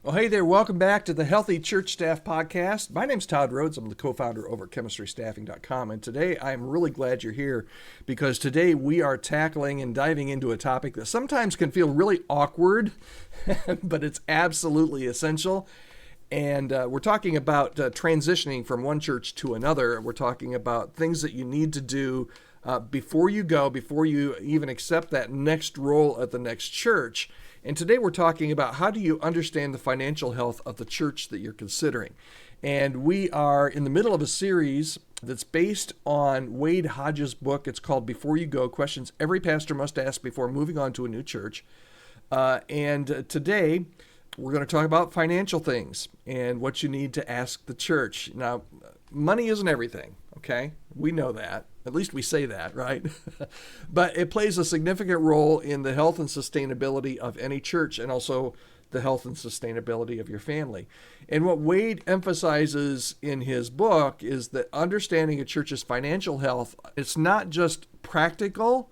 Well, hey there. Welcome back to the Healthy Church Staff Podcast. My name's Todd Rhodes. I'm the co-founder over at chemistrystaffing.com. And today I'm really glad you're here because today we are tackling and diving into a topic that sometimes can feel really awkward, but it's absolutely essential. And we're talking about transitioning from one church to another. We're talking about things that you need to do before you even accept that next role at the next church. And today we're talking about how do you understand the financial health of the church that you're considering. And we are in the middle of a series that's based on Wade Hodges' book. It's called Before You Go, Questions Every Pastor Must Ask Before Moving On to a New Church. And today we're going to talk about financial things and what you need to ask the church. Now, money isn't everything, okay? We know that. At least we say that, right? But it plays a significant role in the health and sustainability of any church and also the health and sustainability of your family. And what Wade emphasizes in his book is that understanding a church's financial health, it's not just practical,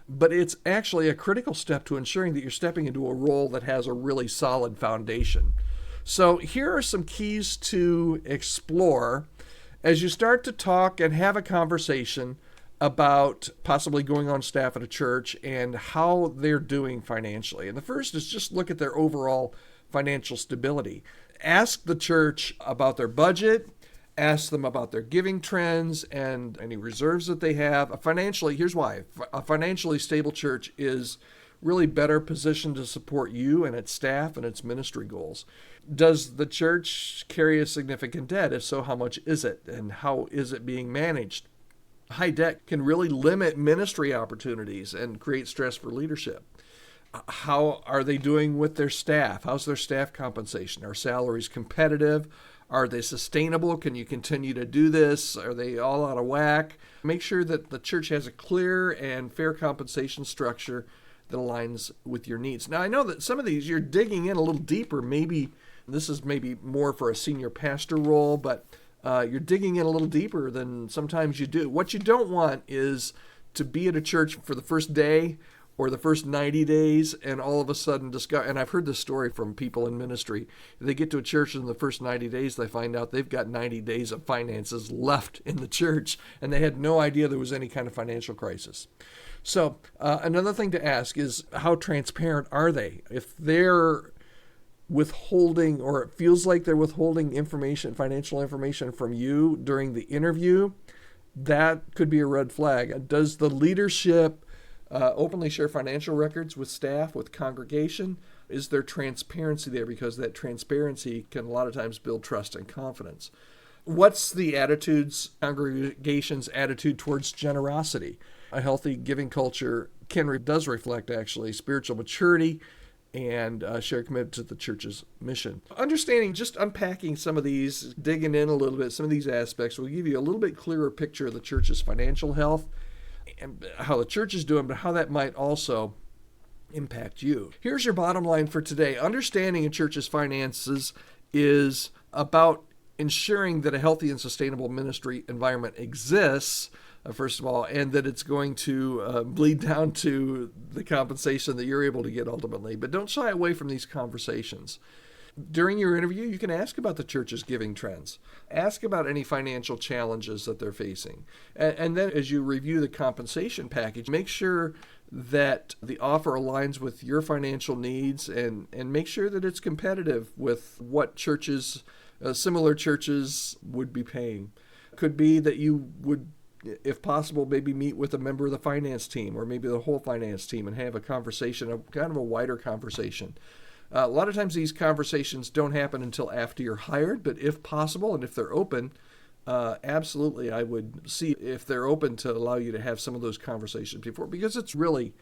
but it's actually a critical step to ensuring that you're stepping into a role that has a really solid foundation. So here are some keys to explore as you start to talk and have a conversation about possibly going on staff at a church and how they're doing financially. And the first is just look at their overall financial stability. Ask the church about their budget, ask them about their giving trends and any reserves that they have. Here's why. A financially stable church is really better positioned to support you and its staff and its ministry goals. Does the church carry a significant debt? If so, how much is it? And how is it being managed? High debt can really limit ministry opportunities and create stress for leadership. How are they doing with their staff? How's their staff compensation? Are salaries competitive? Are they sustainable? Can you continue to do this? Are they all out of whack? Make sure that the church has a clear and fair compensation structure that aligns with your needs. Now, I know that some of these you're digging in a little deeper. Maybe this is more for a senior pastor role, but you're digging in a little deeper than sometimes you do. What you don't want is to be at a church for the first day or the first 90 days and all of a sudden discover, and I've heard this story from people in ministry, they get to a church in the first 90 days, they find out they've got 90 days of finances left in the church, and they had no idea there was any kind of financial crisis. So another thing to ask is how transparent are they? If they're withholding, or it feels like they're withholding financial information from you during the interview, that could be a red flag. Does the leadership openly share financial records with staff, with congregation? Is there transparency there? Because that transparency can a lot of times build trust and confidence. What's the congregation's attitude towards generosity? A healthy giving culture does reflect actually spiritual maturity and shared commitment to the church's mission. Understanding, just unpacking some of these, digging in a little bit, some of these aspects will give you a little bit clearer picture of the church's financial health and how the church is doing, but how that might also impact you. Here's your bottom line for today. Understanding a church's finances is about ensuring that a healthy and sustainable ministry environment exists, first of all, and that it's going to bleed down to the compensation that you're able to get ultimately. But don't shy away from these conversations. During your interview, you can ask about the church's giving trends. Ask about any financial challenges that they're facing. And then as you review the compensation package, make sure that the offer aligns with your financial needs and make sure that it's competitive with what similar churches would be paying. Could be that you would, if possible, maybe meet with a member of the finance team or maybe the whole finance team and have a conversation, kind of a wider conversation. A lot of times these conversations don't happen until after you're hired, but if possible and if they're open, absolutely I would see if they're open to allow you to have some of those conversations before, because it's really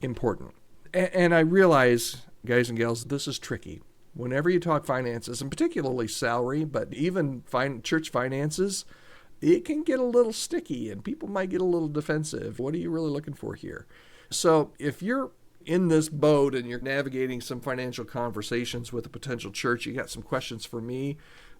important. And I realize, guys and gals, this is tricky. Whenever you talk finances, and particularly salary, but even church finances, it can get a little sticky and people might get a little defensive. What are you really looking for here? So if you're in this boat and you're navigating some financial conversations with a potential church, you got some questions for me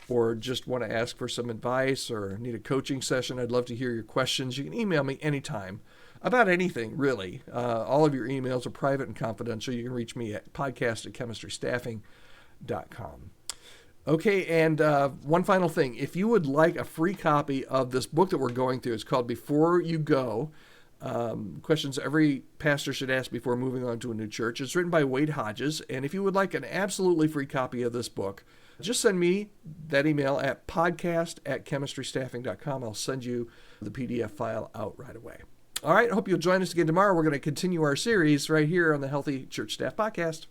or just want to ask for some advice or need a coaching session, I'd love to hear your questions. You can email me anytime about anything, really. All of your emails are private and confidential. You can reach me at podcast@chemistrystaffing.com. Okay, and one final thing. If you would like a free copy of this book that we're going through, it's called Before You Go, Questions Every Pastor Should Ask Before Moving On to a New Church. It's written by Wade Hodges, and if you would like an absolutely free copy of this book, just send me that email at podcast@chemistrystaffing.com. I'll send you the PDF file out right away. All right, I hope you'll join us again tomorrow. We're going to continue our series right here on the Healthy Church Staff Podcast.